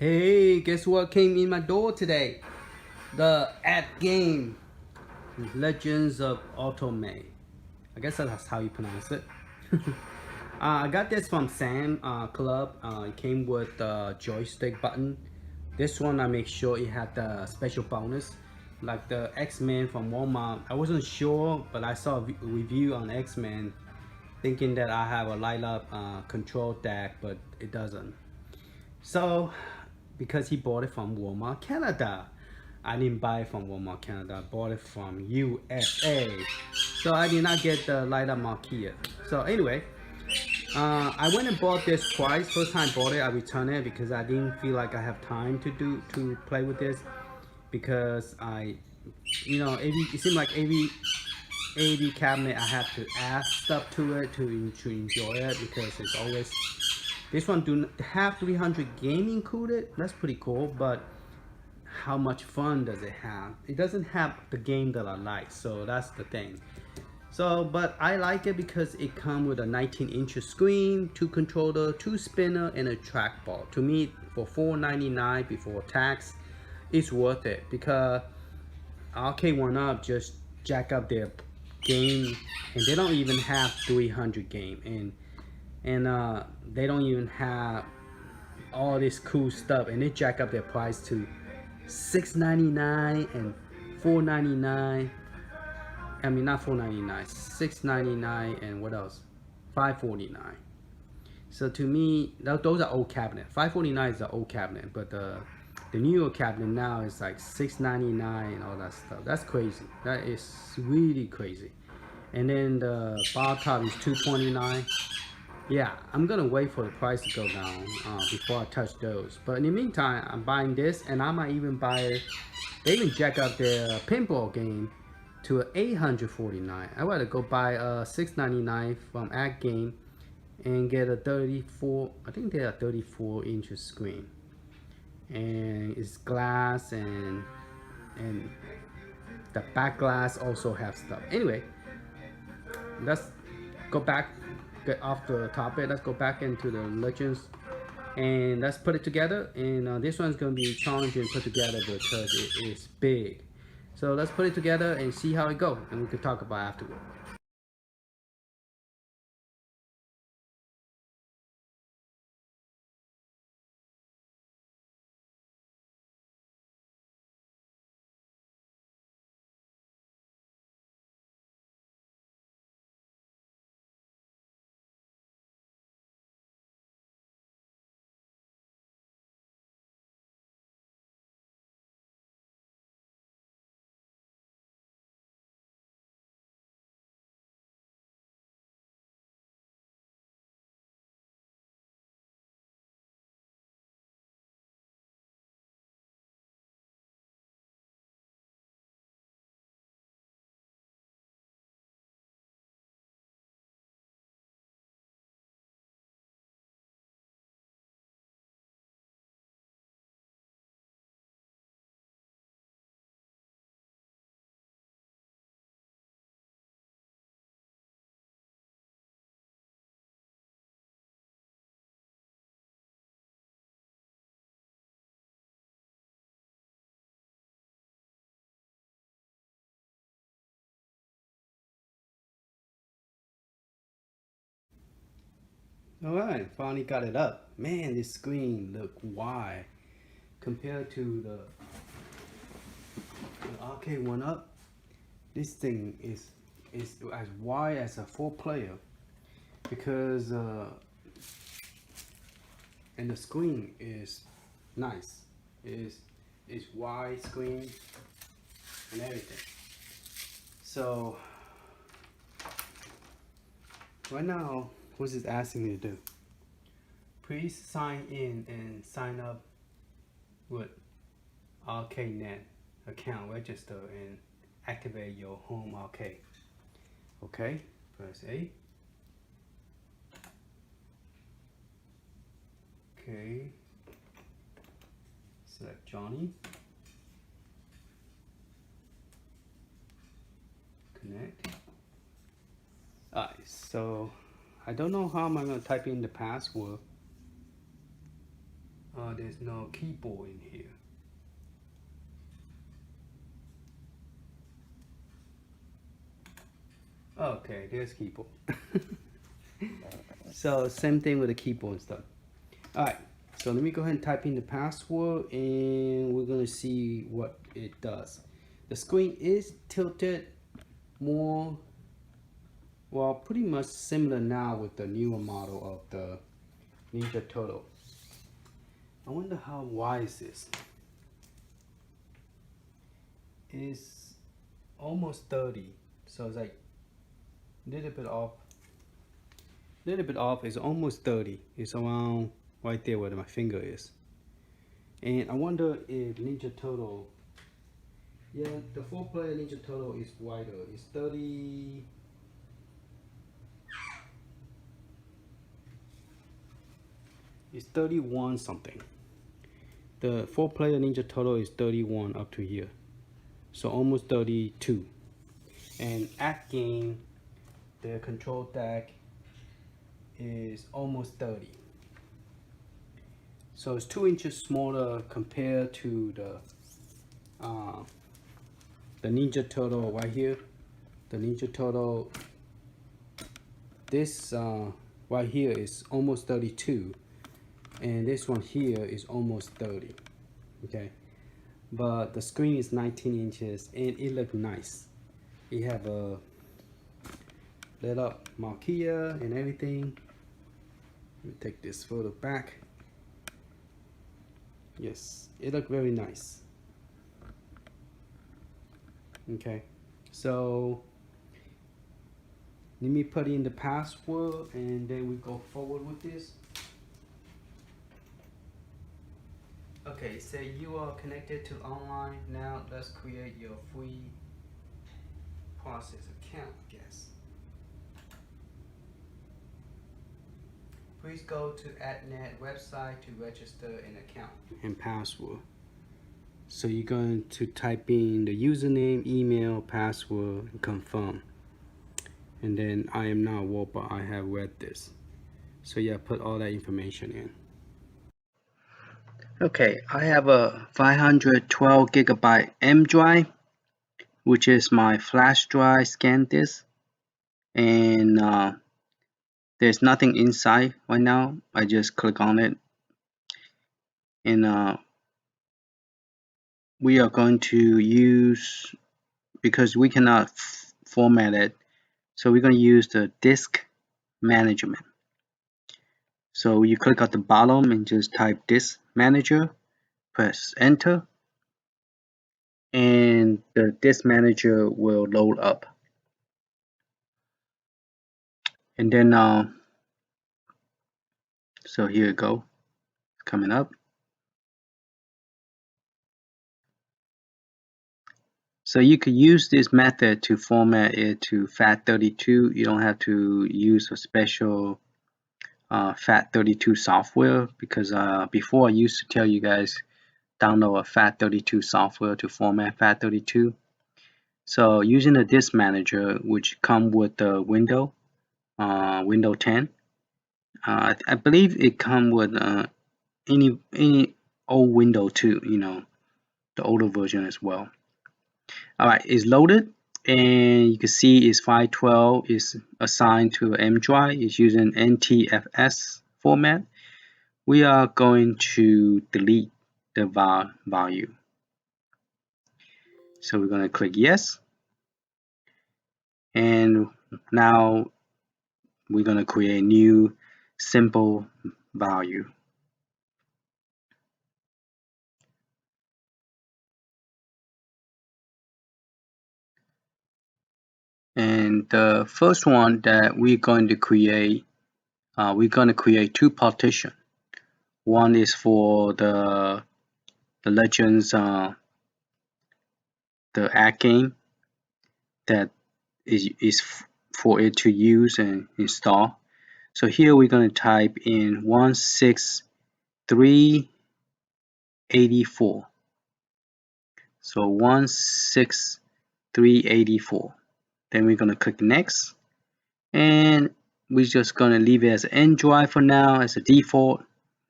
Hey, guess what came in my door today? The Atgames Legends of Automate. I guess that's how you pronounce it. I got this from Sam Club. It came with the joystick button. This one I make sure it had the special bonus, like the X-Men from Walmart. I wasn't sure, but I saw a review on X-Men, thinking that I have a light up control deck, but it doesn't. So, because he bought it from Walmart Canada, I didn't buy it from Walmart Canada. I bought it from USA. So I did not get the light up marquee yet. So anyway, I went and bought this twice. First time I bought it, I returned it because I didn't feel like I have time to play with this, because it seemed like every cabinet I have to add stuff to it to enjoy it, because it's always, this one do have 300 game included. That's pretty cool, but how much fun does it have? It doesn't have the game that I like, so that's the thing. So, but I like it because it comes with a 19-inch screen, 2 controller, 2 spinner, and a trackball. To me, for $4.99 before tax, it's worth it, because Arcade1Up just jack up their game, and they don't even have 300 game, and they don't even have all this cool stuff, and they jack up their price to $6.99 and $4.99. I mean, not $4.99, $6.99, and what else? $5.49. So to me, those are old cabinet. $5.49 is the old cabinet, but the newer cabinet now is like $6.99 and all that stuff. That's crazy. That is really crazy. And then the bar top is $2.29. Yeah, I'm gonna wait for the price to go down before I touch those. But in the meantime, I'm buying this, and I might even buy. They even jack up their pinball game to $849. I rather go buy a $6.99 from Atgames and get a 34. I think they're a 34-inch screen, and it's glass, and the back glass also have stuff. Anyway, let's go back. Get off the topic. Let's go back into the legends, and let's put it together. And this one's going to be challenging to put together because it is big. So let's put it together and see how it goes, and we can talk about it afterward. All right, finally got it up. Man, this screen look wide compared to the Arcade1Up. This thing is as wide as a 4-player, because and the screen is nice. It's wide screen and everything. So right now, what's it asking me to do? Please sign in and sign up with ArcadeNet account, register and activate your home arcade. Okay, press A. Okay, select Johnny. Connect. Alright, so I don't know how I'm gonna type in the password. there's no keyboard in here. Okay, there's keyboard. So same thing with the keyboard and stuff. Alright, so let me go ahead and type in the password and we're gonna see what it does. The screen is tilted more, well, pretty much similar now with the newer model of the Ninja Turtle. I wonder how wide is this? It's almost 30, so it's like a little bit off. It's almost 30. It's around right there where my finger is. And I wonder if Ninja Turtle, yeah, the 4-player Ninja Turtle is wider. It's 30. It's 31 something. The 4-player Ninja Turtle is 31 up to here, so almost 32. And Atgames, the control deck is almost 30. So it's 2 inches smaller compared to the Ninja Turtle right here. The Ninja Turtle, this right here is almost 32, and this one here is almost 30. Okay, but the screen is 19 inches and it looks nice. You have a lit up marquee and everything. Let me take this photo back. Yes, it looks very nice. Okay, so let me put in the password and then we go forward with this. Okay, so you are connected to online. Now let's create your free process account, I guess. Please go to AddNet website to register an account and password. So you're going to type in the username, email, password, and confirm. And then I am not a robot, I have read this. So yeah, put all that information in. Okay, I have a 512 gigabyte M drive, which is my flash drive scan disk, and there's nothing inside right now. I just click on it, and we are going to use, because we cannot format it, so we're going to use the disk management. So you click at the bottom and just type disk manager, press enter, and the disk manager will load up. And then so here you go, it's coming up. So you could use this method to format it to FAT32. You don't have to use a special FAT32 software, because before I used to tell you guys download a FAT32 software to format FAT32. So using the disk manager, which come with the Windows 10, I believe it come with any old Windows 2, you know, the older version as well. Alright, it's loaded, and you can see it's 512 is assigned to M drive. It's using NTFS format. We are going to delete the value. So we're going to click yes, and now we're going to create a new simple value. And the first one that we're going to create 2 partitions. One is for the Legends, the Atgames, that is for it to use and install. So here we're going to type in 16384. So 16384. Then we're going to click next, and we're just going to leave it as N drive for now as a default.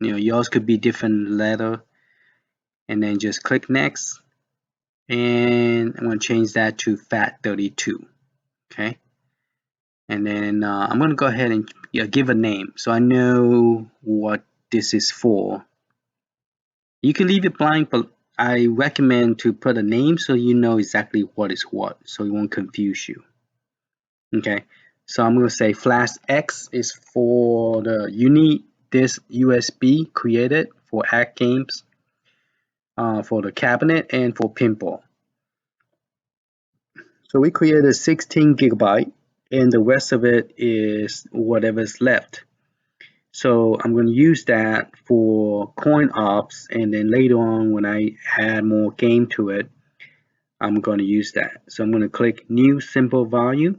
yours could be different letter, and then just click next, and I'm going to change that to FAT32. Okay, and then I'm going to go ahead and give a name so I know what this is for. You can leave it blank, but I recommend to put a name so you know exactly what is what, so it won't confuse you. Okay, so I'm going to say flash X is for the you need this USB created for Atgames, for the cabinet, and for pinball. So we created 16 gigabyte, and the rest of it is whatever's left. So I'm going to use that for CoinOps, and then later on when I add more game to it, I'm going to use that. So I'm going to click New Simple Value,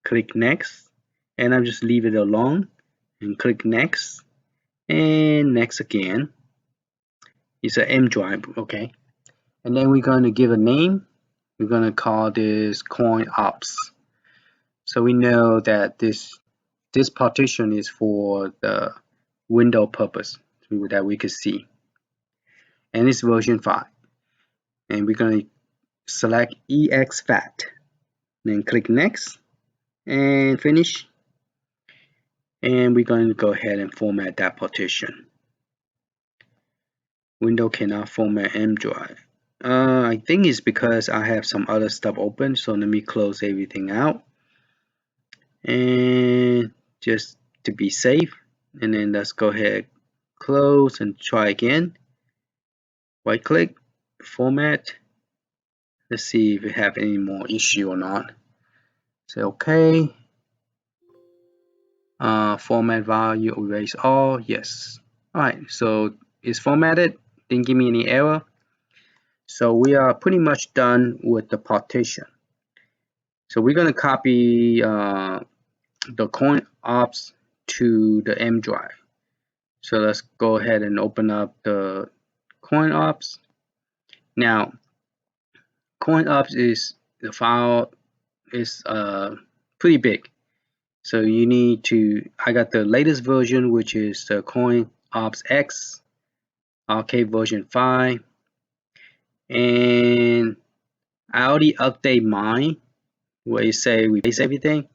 click Next, and I'll just leave it alone, and click Next, and Next again. It's an M drive, okay? And then we're going to give a name. We're going to call this CoinOps. So we know that this partition is for the window purpose that we could see. And it's version 5. And we're going to select exFAT. Then click Next and Finish. And we're going to go ahead and format that partition. Window cannot format M drive. I think it's because I have some other stuff open. So let me close everything out. And just to be safe. And then let's go ahead, close, and try again. Right click, format. Let's see if we have any more issue or not. Say OK. Format value, erase all. Yes. Alright, so it's formatted. Didn't give me any error. So we are pretty much done with the partition. So we're going to copy the CoinOps to the M drive. So let's go ahead and open up the CoinOps. Now, CoinOps is the file is pretty big. So you need to, I got the latest version, which is the CoinOpsX arcade version 5. And I already update mine where you say replace everything.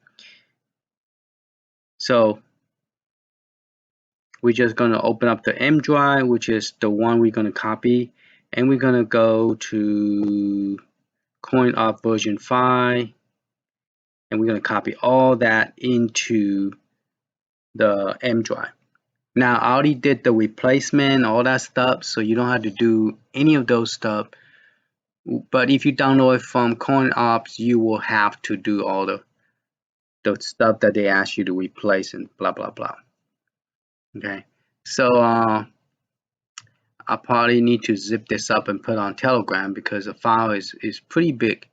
So we're just going to open up the M drive, which is the one we're going to copy. And we're going to go to CoinOp version 5. And we're going to copy all that into the M drive. Now, I already did the replacement, all that stuff, so you don't have to do any of those stuff. But if you download it from CoinOps, you will have to do all the stuff that they ask you to replace and blah, blah, blah. Okay, so I probably need to zip this up and put on Telegram because the file is pretty big.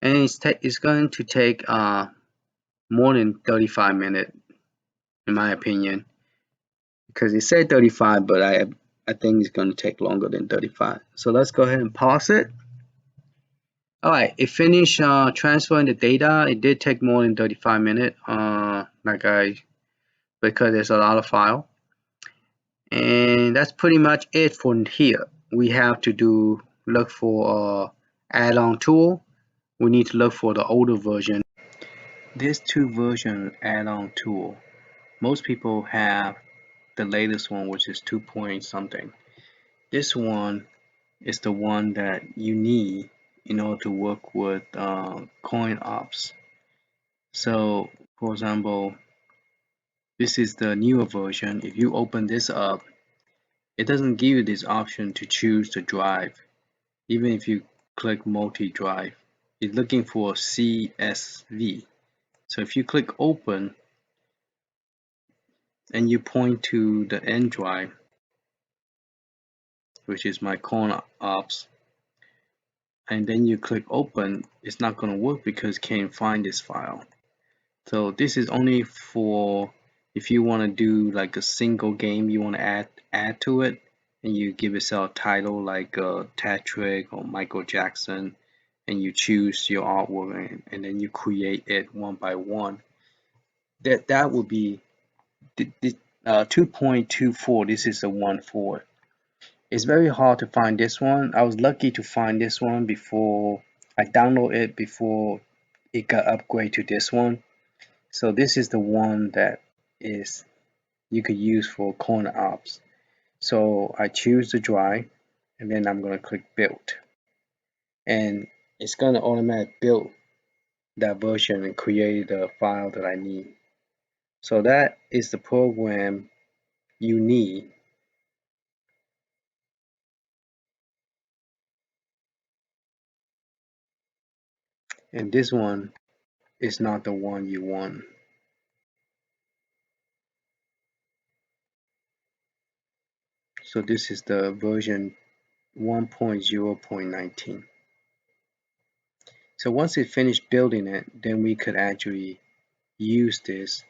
And it's going to take more than 35 minutes, in my opinion. Because it said 35, but I think it's going to take longer than 35. So let's go ahead and pause it. All right, it finished transferring the data. It did take more than 35 minutes, because there's a lot of file. And that's pretty much it for here. We have to look for AddOn Tool. We need to look for the older version. There's 2 versions AddOn Tool. Most people have the latest one, which is 2 point something. This one is the one that you need in order to work with CoinOps. So, for example, this is the newer version. If you open this up, it doesn't give you this option to choose the drive. Even if you click multi-drive, it's looking for CSV. So if you click open and you point to the N drive, which is my CoinOps, and then you click open, it's not going to work because it can't find this file. So this is only for if you want to do like a single game you want to add to it, and you give yourself a title like Tetrick or Michael Jackson, and you choose your artwork, and then you create it one by one. That would be 2.24. This is the 1.4. It's very hard to find this one. I was lucky to find this one before I download it before it got upgraded to this one. So this is the one that is you could use for CoinOps. So I choose the drive and then I'm gonna click build, and it's gonna automatically build that version and create the file that I need. So that is the program you need. And this one is not the one you want. So this is the version 1.0.19. So once it finished building it, then we could actually use this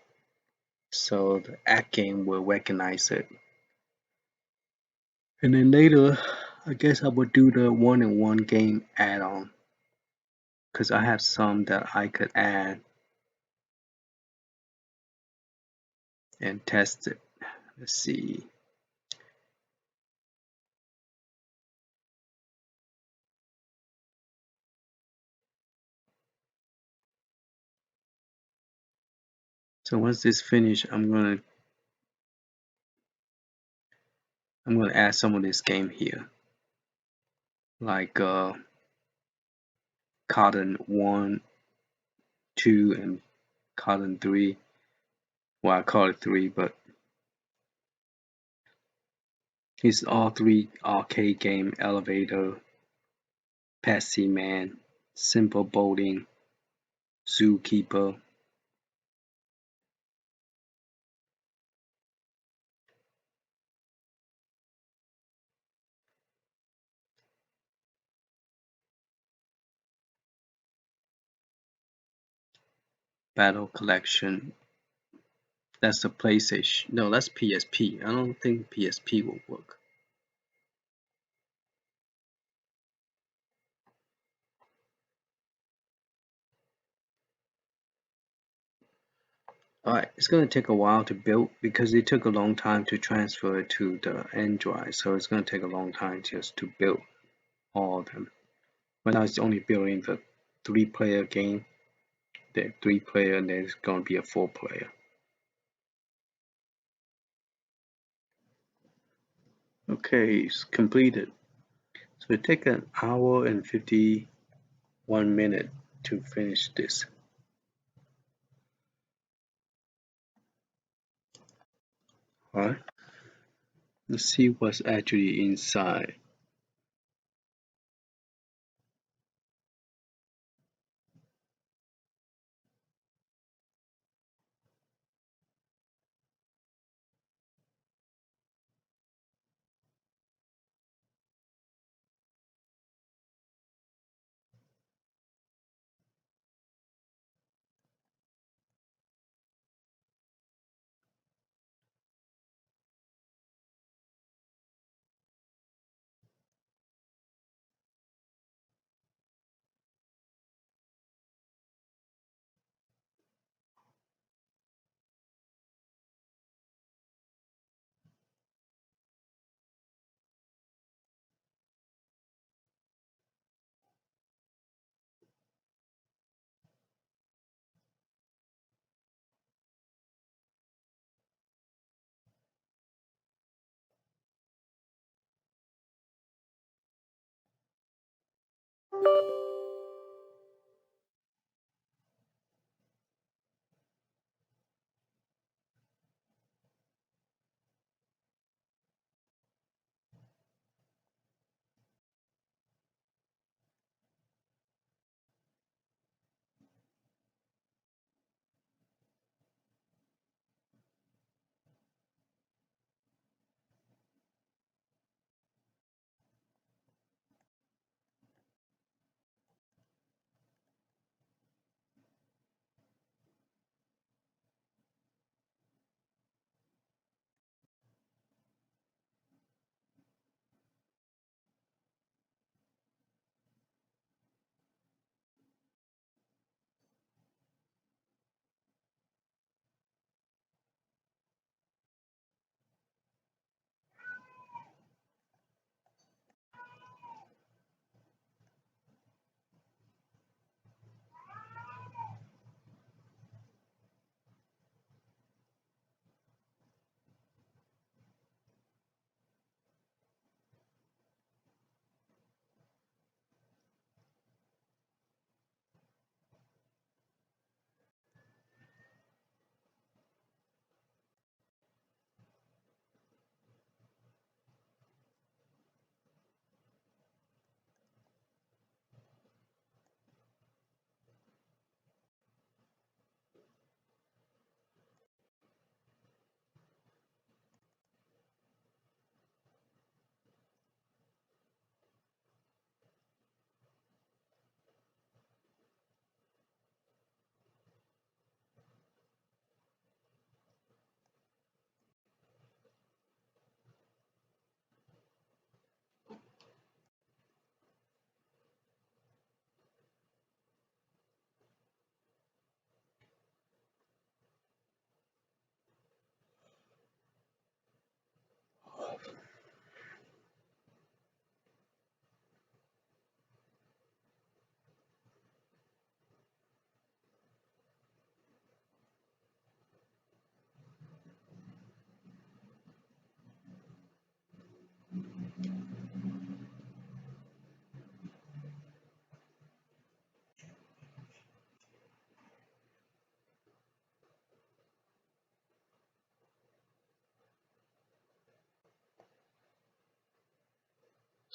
so the Atgame will recognize it. And then later, I guess I would do the one-in-one game add-on, because I have some that I could add and test it. Let's see. So once this finished, I'm gonna add some of this game here, like Cotton 1, 2, and Cotton 3. Well, I call it 3, but it's all 3 arcade game: Elevator, Patsy Man, Simple Boating, Zookeeper. Battle Collection. That's the PlayStation. No, that's PSP. I don't think PSP will work. Alright, it's going to take a while to build because it took a long time to transfer it to the Android. So it's going to take a long time just to build all of them. But now it's only building the 3-player game. The 3-player, and then it's going to be a 4-player. Okay, it's completed. So it take an hour and 51 minutes to finish this. Alright, let's see what's actually inside.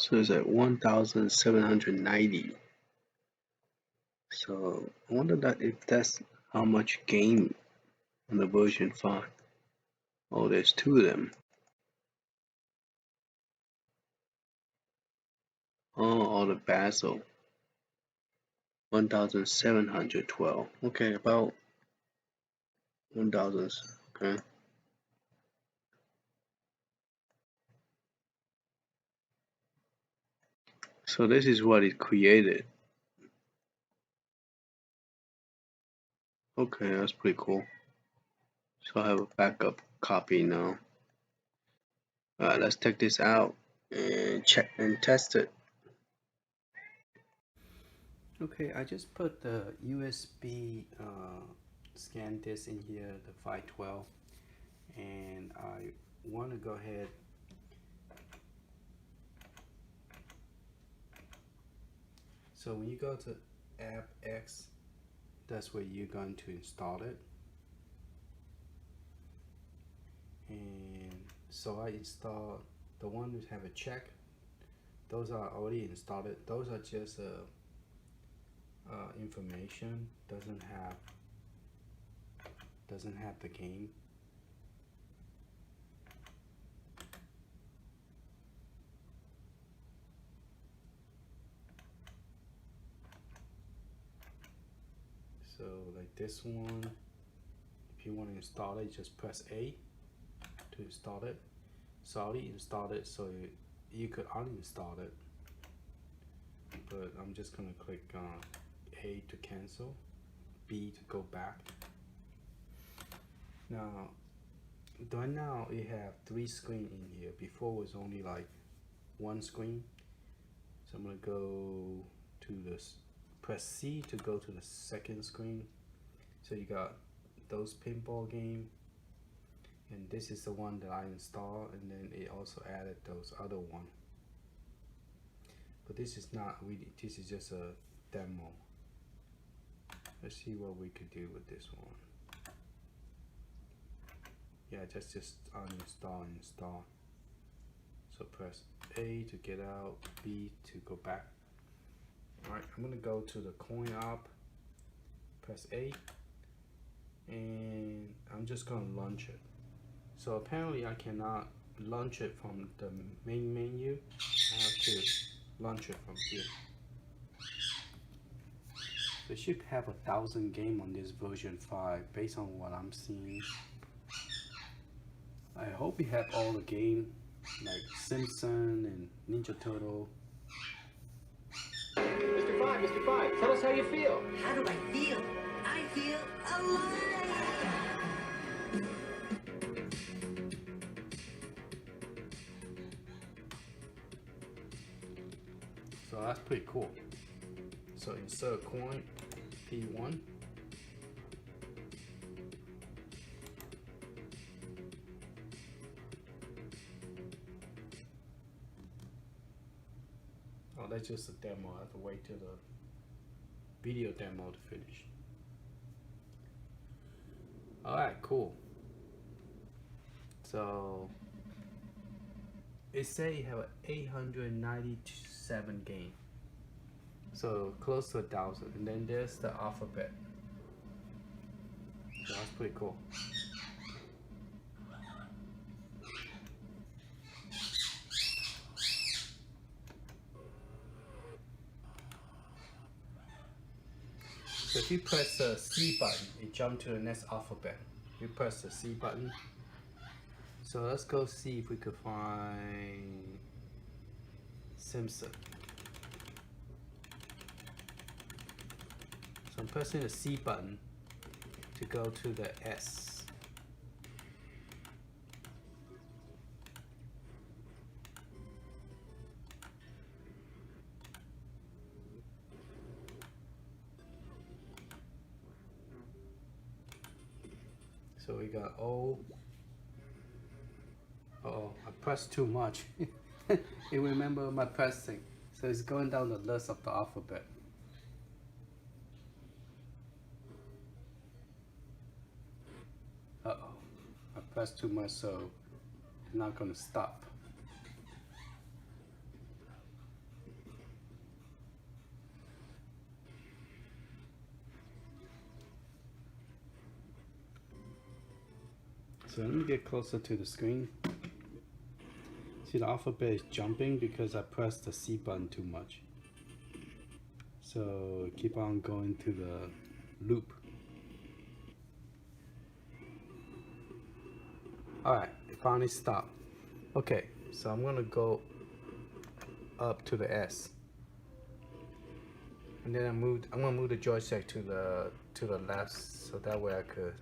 So it's at 1,790. So I wonder that if that's how much game on the version 5. Oh, there's two of them. Oh, all the Basil. 1,712. Okay, about 1,000. Okay. So this is what it created. Okay, that's pretty cool. So I have a backup copy now. Alright, let's take this out and check and test it. Okay, I just put the USB scan disk in here, the 512, and I want to go ahead. So when you go to AppX, that's where you're going to install it. And so I installed the one that have a check. Those are already installed. Those are just information. Doesn't have the game. So like this one, if you want to install it, just press A to install it. So I already installed it, so you could uninstall it. But I'm just gonna click A to cancel, B to go back. Now, right now it have 3 screens in here. Before it was only like 1 screen. So I'm gonna go to this, press C to go to the second screen. So you got those pinball game, and this is the one that I installed, and then it also added those other one. But this is not really, this is just a demo. Let's see what we could do with this one. Yeah, just uninstall and install. So press A to get out, B to go back. Alright, I'm gonna go to the CoinOp, press A, and I'm just gonna launch it. So apparently I cannot launch it from the main menu. I have to launch it from here. It should have 1,000 games on this version 5 based on what I'm seeing. I hope we have all the game like Simpson and Ninja Turtle. Mr. Five, tell us how you feel. How do I feel? I feel alive! So that's pretty cool. So insert coin P1. Oh, that's just a demo. I have to wait till the video demo to finish. Alright, cool. So it say you have 897 game. So close to 1,000. And then there's the alphabet. So that's pretty cool. So if you press the C button, it jumps to the next alphabet. You press the C button. So let's go see if we could find Simpson. So I'm pressing the C button to go to the S. So we got O. Uh-oh, I pressed too much. It remember my pressing. So it's going down the list of the alphabet. Uh-oh, I pressed too much, so it's not gonna stop. So let me get closer to the screen. See, the alphabet is jumping because I pressed the C button too much. So keep on going to the loop. Alright, it finally stopped. Okay, so I'm gonna go up to the S. And then I'm gonna move the joystick to the left so that way I could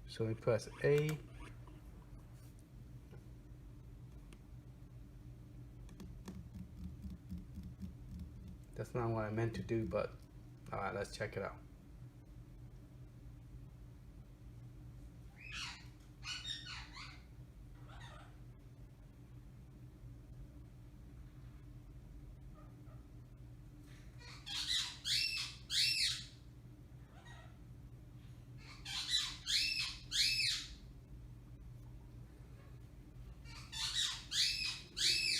so we press A. That's not what I meant to do, but alright, let's check it out.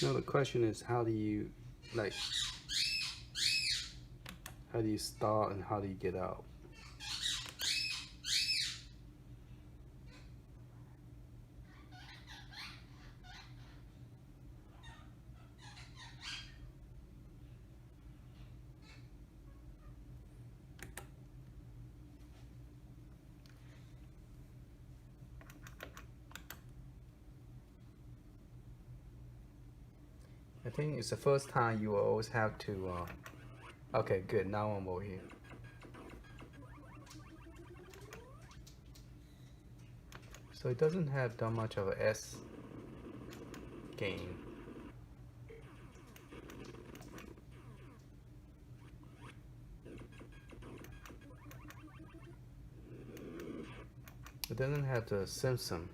Now the question is, how do you start and how do you get out? I think it's the first time you will always have to okay, good, now I'm over here. So it doesn't have that much of a S gain. It doesn't have the Simpson.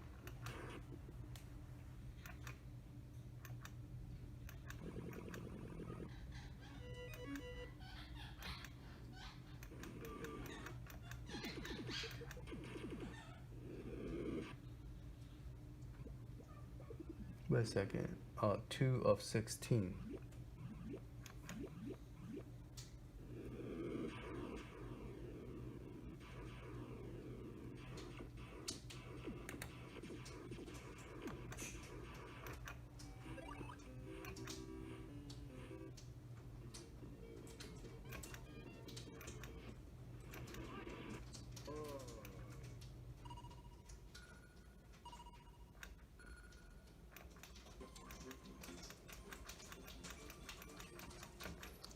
Wait a second. 2 of 16.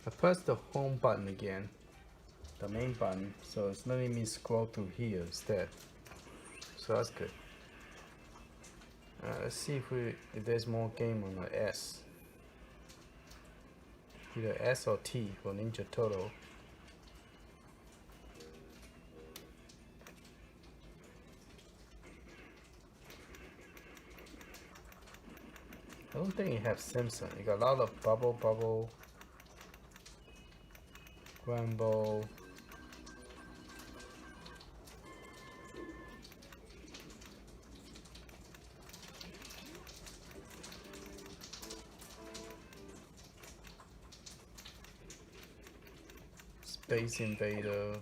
I press the home button again, the main button, so it's letting me scroll through here instead. So that's good. Let's see if there's more game on the S. Either S or T for Ninja Turtle. I don't think it has Simpson. You got a lot of bubble, Rambo. Space Invader.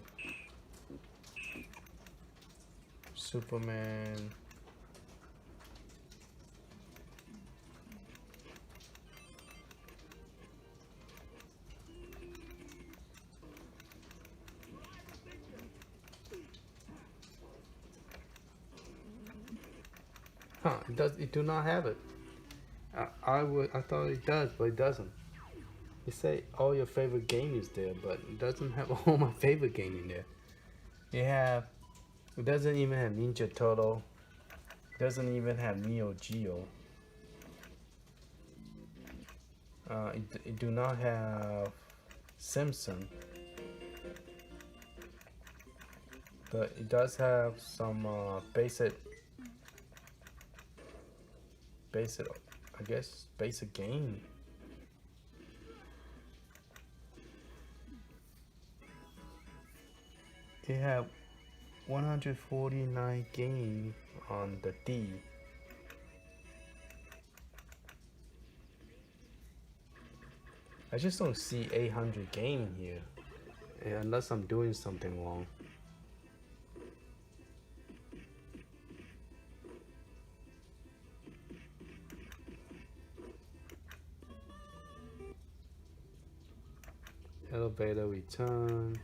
Superman. Huh, it do not have it. I thought it does, but it doesn't. You say all your favorite game is there, but it doesn't have all my favorite game in there. It doesn't even have Ninja Turtle. It doesn't even have Neo Geo. It do not have Simpson. But it does have some basic, I guess, basic game. They have 149 games on the D. I just don't see 800 games here. Yeah, unless I'm doing something wrong. Elevator return.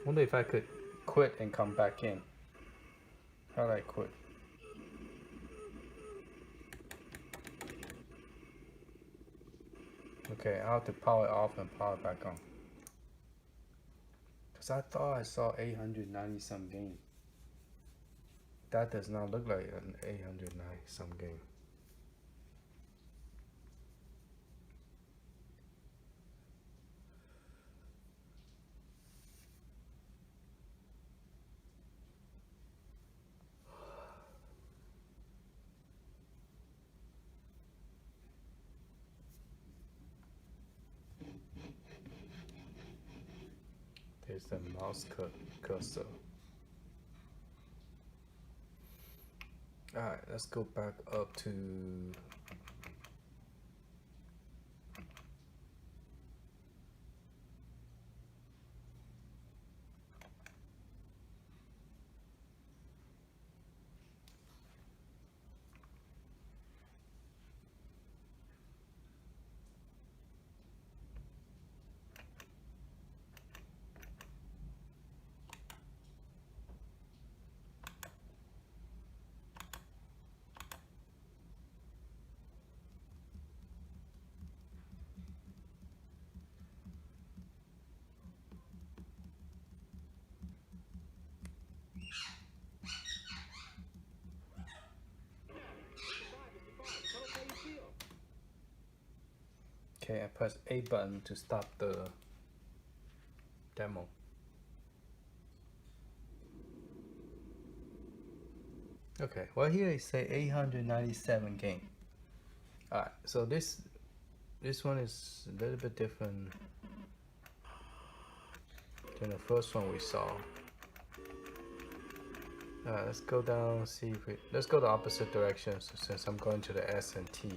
Wonder if I could quit and come back in. How do I quit? Okay, I have to power it off and power it back on. Because I thought I saw 890 some game. That does not look like an 890 some game. There's the mouse cursor. Alright, let's go back up to okay, I press A button to stop the demo. Okay, well here it say 897 game. Alright, so this one is a little bit different than the first one we saw. Alright, let's go down, see if we, let's go the opposite direction since I'm going to the S and T.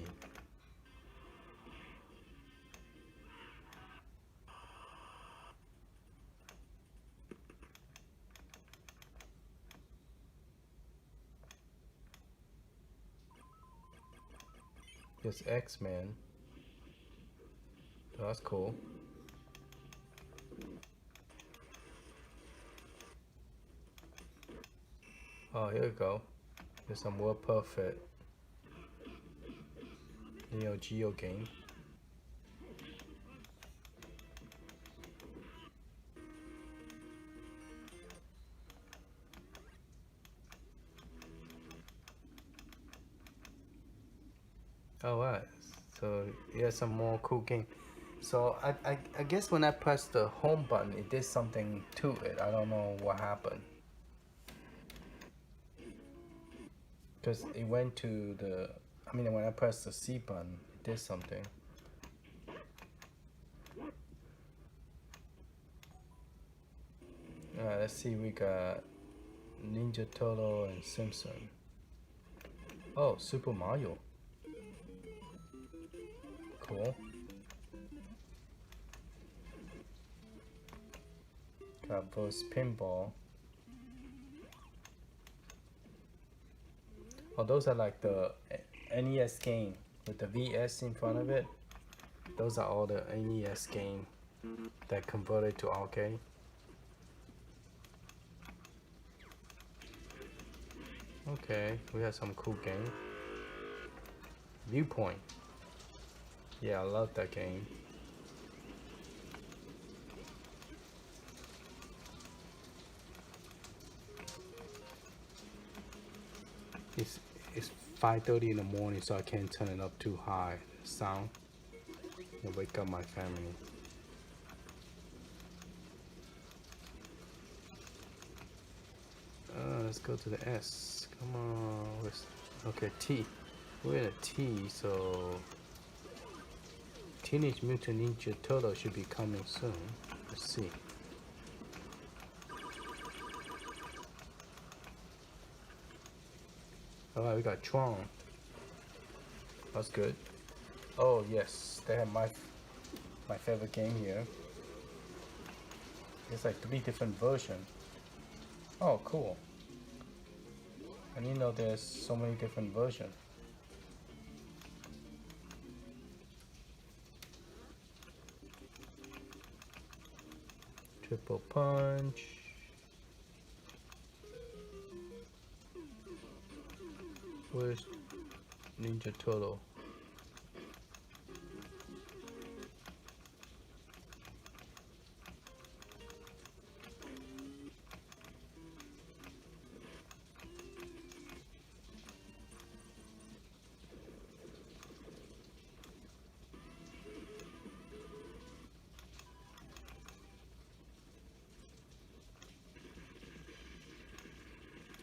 It's X-Man. Oh, that's cool. Oh, here we go. There's some World Perfect Neo Geo game. Alright, so yeah, some more cool game. So I guess when I pressed the home button, it did something to it. I don't know what happened. Because it went to the, I mean, when I pressed the C button, it did something. Alright, let's see, we got Ninja Turtle and Simpson. Oh, Super Mario. Cool. Got Buzz Pinball. Oh, those are like the NES game with the VS in front of it. Those are all the NES game that converted to arcade. Okay, we have some cool game. Viewpoint. Yeah, I love that game. It's 5:30 in the morning, so I can't turn it up too high. Sound. It'll wake up my family. Let's go to the S. Come on. Okay, T. We're at a T, so Teenage Mutant Ninja Turtle should be coming soon. Let's see. Alright, we got Tron. That's good. Oh yes, they have my favorite game here. It's like 3 different versions. Oh, cool. I didn't know there's so many different versions. Triple Punch. Where's Ninja Turtle?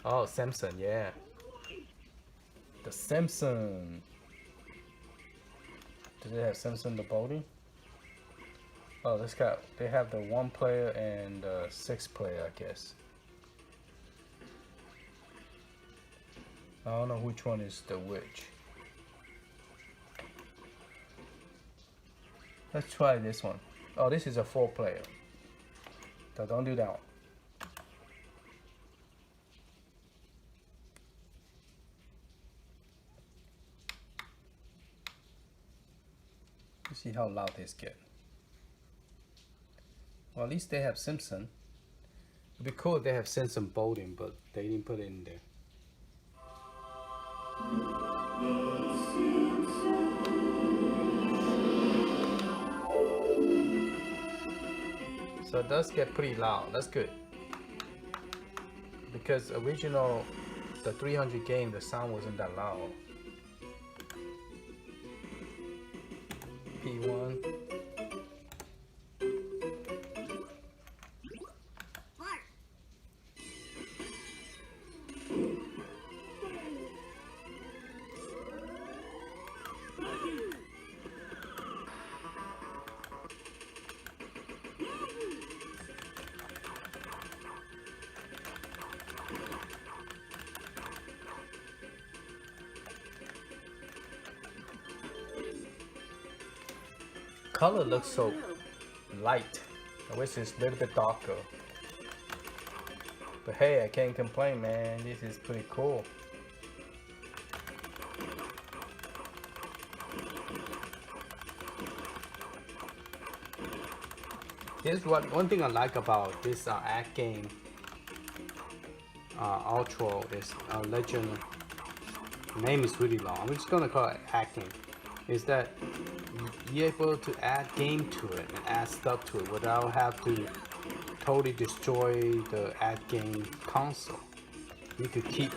Oh, Simpson, yeah. The Simpson. Do they have Simpson the Bodie? Oh, they have the 1 player and 6 player, I guess. I don't know which one is the which. Let's try this one. Oh, this is a 4 player. So don't do that one. Let's see how loud this get. Well, at least they have Simpson. It'd be cool if they have Simpson Bowden, but they didn't put it in there. So it does get pretty loud. That's good. Because original, the 300 game, the sound wasn't that loud. P1. Color looks so light. I wish it's a little bit darker. But hey, I can't complain, man. This is pretty cool. Here's one thing I like about this Atgames Ultra is Legend. The name is really long. I'm just gonna call it Atgames. Is that you're able to add game to it and add stuff to it without having to totally destroy the Atgames console. You could keep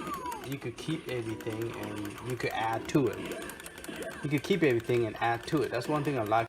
everything and you could add to it. You could keep everything and add to it. That's one thing I like.